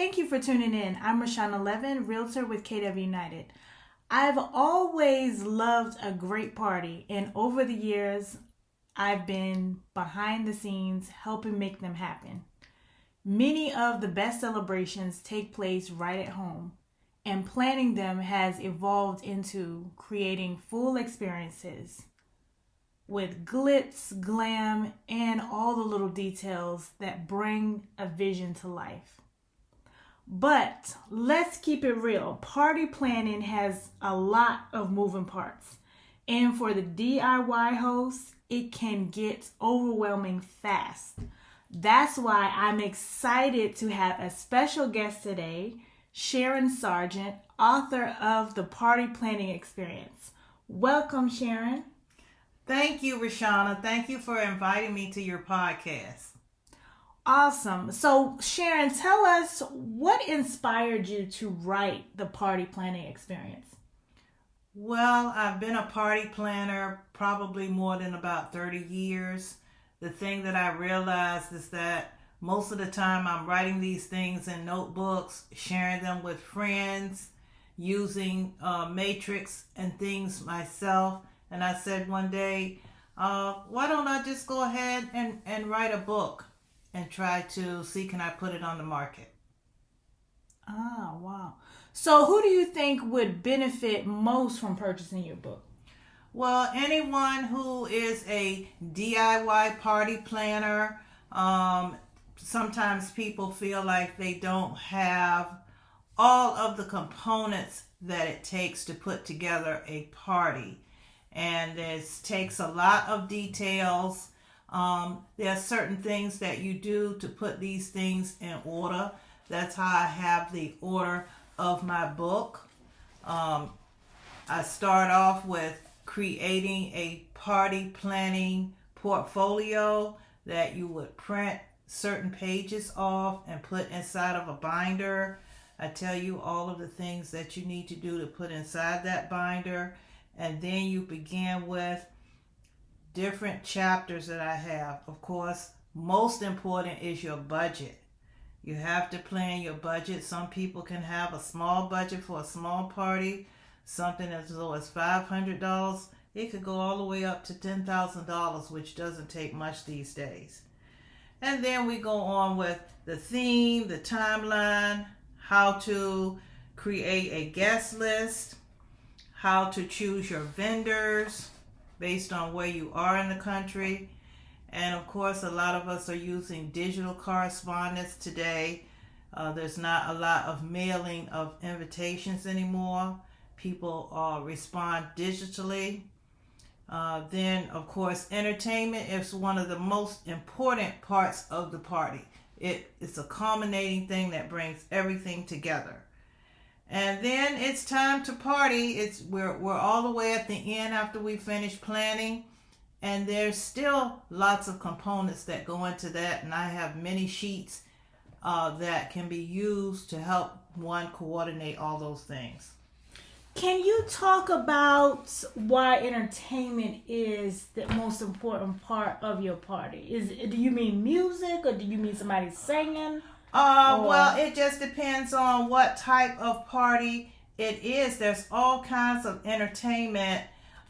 Thank you for tuning in. I'm Rashawn Levin, Realtor with KW United. I've always loved a great party, and over the years, I've been behind the scenes helping make them happen. Many of the best celebrations take place right at home, and planning them has evolved into creating full experiences with glitz, glam, and all the little details that bring a vision to life. But let's keep it real. Party planning has a lot of moving parts. And for the DIY host, it can get overwhelming fast. That's why I'm excited to have a special guest today, Sharon Sargeant, author of The Party Planning Experience. Welcome, Sharon. Thank you, Rashana. Thank you for inviting me to your podcast. Awesome. So, Sharon, tell us what inspired you to write The Party Planning Experience? Well, I've been a party planner probably more than about 30 years. The thing that I realized is that most of the time I'm writing these things in notebooks, sharing them with friends, using matrix and things myself. And I said one day, why don't I just go ahead and write a book and try to see can I put it on the market. Ah, wow. So who do you think would benefit most from purchasing your book? Well, anyone who is a DIY party planner. Sometimes people feel like they don't have all of the components that it takes to put together a party. And it takes a lot of details. There are certain things that you do to put these things in order. That's how I have the order of my book. I start off with creating a party planning portfolio that you would print certain pages off and put inside of a binder. I tell you all of the things that you need to do to put inside that binder. And then you begin with different chapters that I have. Of course, most important is your budget. You have to plan your budget. Some people can have a small budget for a small party, something as low as $500. It could go all the way up to $10,000, which doesn't take much these days. And then we go on with the theme, the timeline, how to create a guest list, how to choose your vendors based on where you are in the country. And of course, a lot of us are using digital correspondence today. There's not a lot of mailing of invitations anymore. People respond digitally. Then, of course, entertainment is one of the most important parts of the party. It's a culminating thing that brings everything together. And then it's time to party. We're all the way at the end after we finish planning. And there's still lots of components that go into that. And I have many sheets that can be used to help one coordinate all those things. Can you talk about why entertainment is the most important part of your party? Do you mean music, or do you mean somebody singing? Well, it just depends on what type of party it is. There's all kinds of entertainment.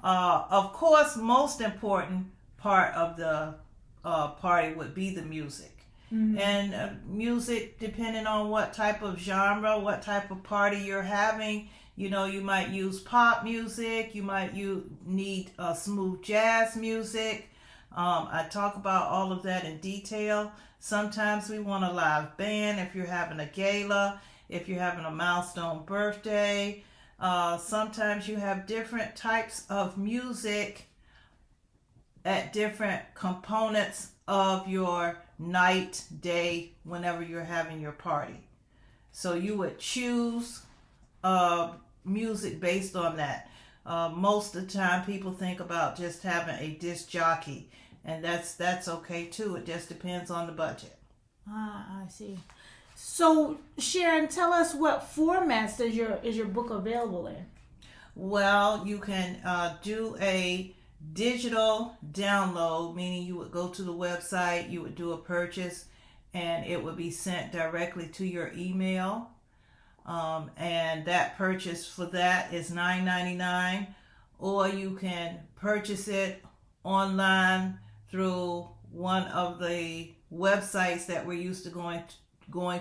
Of course, most important part of the party would be the music. Mm-hmm. And music, depending on what type of genre, what type of party you're having. You know, you might use pop music. You might need smooth jazz music. I talk about all of that in detail. Sometimes we want a live band if you're having a gala, if you're having a milestone birthday. Sometimes you have different types of music at different components of your night, day, whenever you're having your party. So you would choose music based on that. Most of the time people think about just having a disc jockey, and that's okay too. It just depends on the budget. I see. So Sharon, tell us what formats is your book available in? Well, you can do a digital download, meaning you would go to the website, you would do a purchase, and it would be sent directly to your email. And that purchase for that is $9.99, or you can purchase it online through one of the websites that we're used to going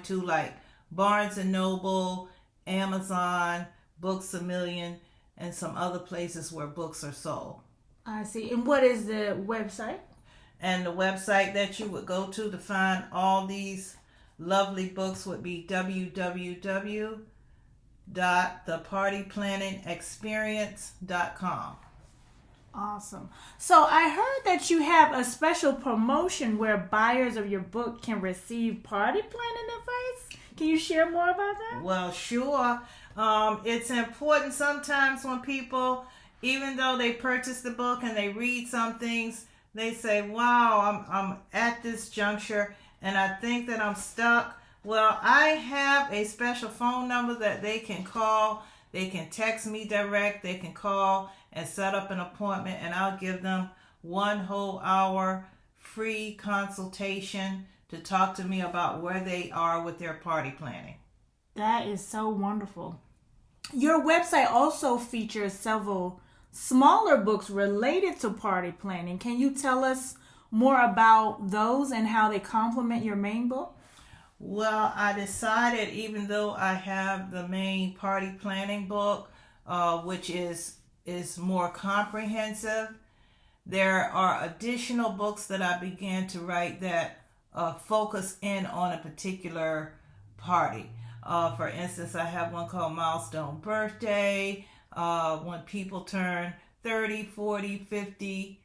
to, like Barnes and Noble, Amazon, Books A Million, and some other places where books are sold. I see. And what is the website? And the website that you would go to find all these lovely books would be www.thepartyplanningexperience.com. Awesome. So I heard that you have a special promotion where buyers of your book can receive party planning advice. Can you share more about that? Well, sure. It's important sometimes when people, even though they purchase the book and they read some things, they say, wow, I'm at this juncture and I think that I'm stuck. Well, I have a special phone number that they can call. They can text me direct. They can call and set up an appointment, and I'll give them 1 whole hour free consultation to talk to me about where they are with their party planning. That is so wonderful. Your website also features several smaller books related to party planning. Can you tell us more about those and how they complement your main book? Well, I decided, even though I have the main party planning book, which is more comprehensive, there are additional books that I began to write that focus in on a particular party. For instance, I have one called Milestone Birthday. When people turn 30, 40, 50,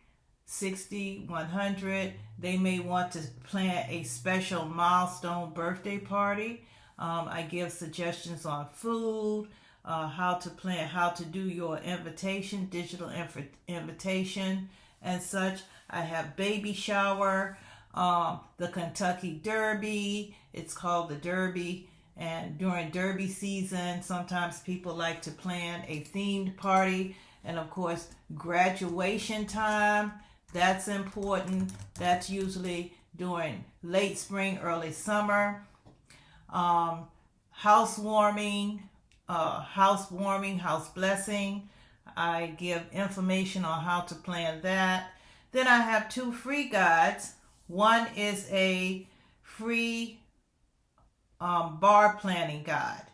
60, 100, they may want to plan a special milestone birthday party. I give suggestions on food, how to plan, how to do your invitation, digital invitation and such. I have baby shower, the Kentucky Derby. It's called the Derby. And during Derby season, sometimes people like to plan a themed party. And of course, graduation time, that's important. That's usually during late spring, early summer. Housewarming, house blessing. I give information on how to plan that. Then I have 2 free guides. One is a free bar planning guide,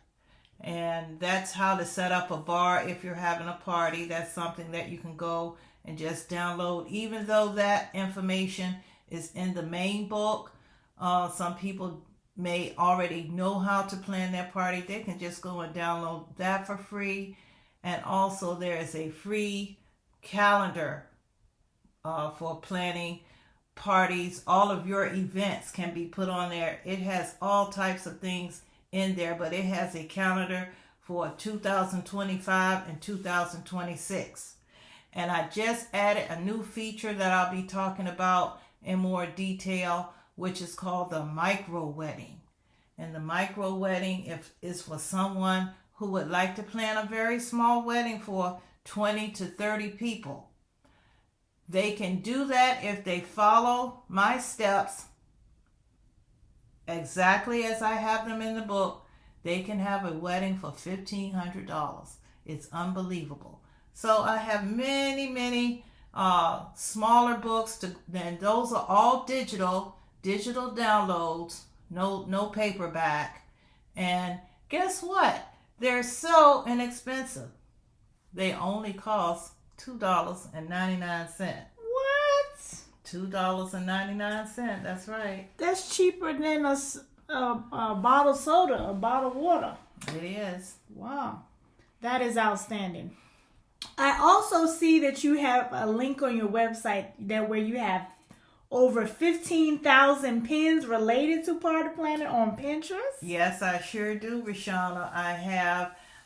and that's how to set up a bar if you're having a party. That's something that you can go and just download, even though that information is in the main book. Some people may already know how to plan their party. They can just go and download that for free. And also there is a free calendar for planning parties. All of your events can be put on there. It has all types of things in there, but it has a calendar for 2025 and 2026. And I just added a new feature that I'll be talking about in more detail, which is called the micro wedding. And the micro wedding is for someone who would like to plan a very small wedding for 20 to 30 people. They can do that if they follow my steps exactly as I have them in the book. They can have a wedding for $1,500. It's unbelievable. So I have many smaller books, and those are all digital downloads, no paperback. And guess what? They're so inexpensive. They only cost $2.99. What? $2.99. That's right. That's cheaper than a bottle of soda, a bottle of water. It is. Wow. That is outstanding. I also see that you have a link on your website where you have over 15,000 pins related to party planning on Pinterest. Yes, I sure do, Rashana.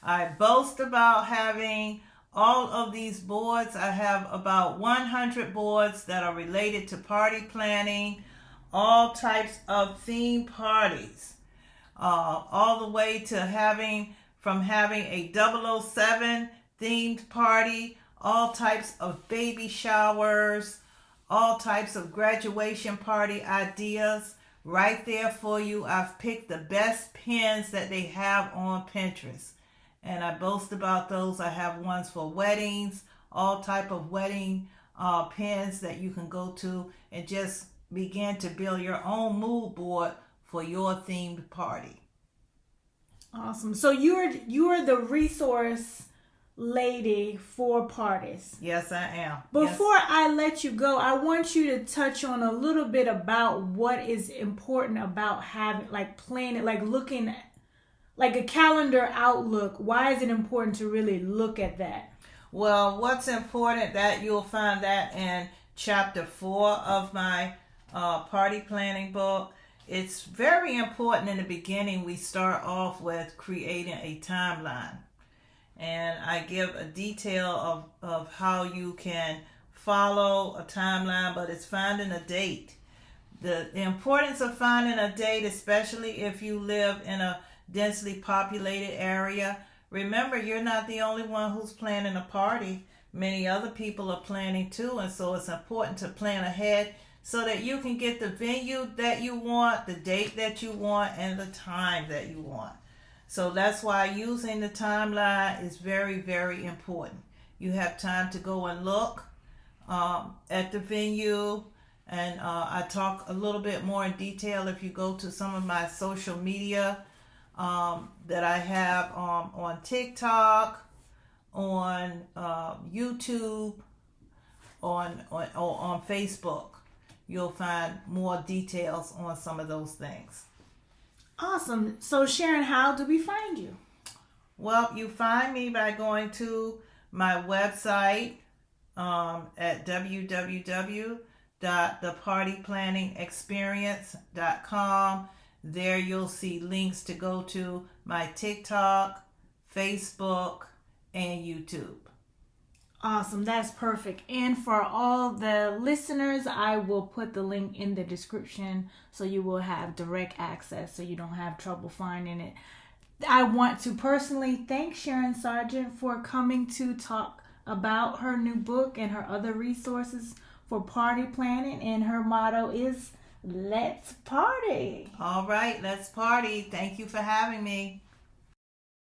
I boast about having all of these boards. I have about 100 boards that are related to party planning, all types of theme parties, all the way to having a 007 themed party, all types of baby showers, all types of graduation party ideas, right there for you. I've picked the best pins that they have on Pinterest, and I boast about those. I have ones for weddings, all type of wedding pins that you can go to and just begin to build your own mood board for your themed party. Awesome. So you're the resource lady for parties. Yes, I am. Before I let you go, I want you to touch on a little bit about what is important about having, like, planning, like looking at, like, a calendar outlook. Why is it important to really look at that? Well, what's important, that you'll find that in chapter 4 of my party planning book. It's very important in the beginning. We start off with creating a timeline. And I give a detail of how you can follow a timeline, but it's finding a date. The importance of finding a date, especially if you live in a densely populated area. Remember, you're not the only one who's planning a party. Many other people are planning too, and so it's important to plan ahead so that you can get the venue that you want, the date that you want, and the time that you want. So that's why using the timeline is very, very important. You have time to go and look at the venue, and I talk a little bit more in detail if you go to some of my social media that I have on TikTok, on YouTube, on Facebook. You'll find more details on some of those things. Awesome. So Sharon, how do we find you? Well, you find me by going to my website at www.thepartyplanningexperience.com. There you'll see links to go to my TikTok, Facebook, and YouTube. Awesome. That's perfect. And for all the listeners, I will put the link in the description so you will have direct access so you don't have trouble finding it. I want to personally thank Sharon Sargeant for coming to talk about her new book and her other resources for party planning. And her motto is, let's party. All right, let's party. Thank you for having me.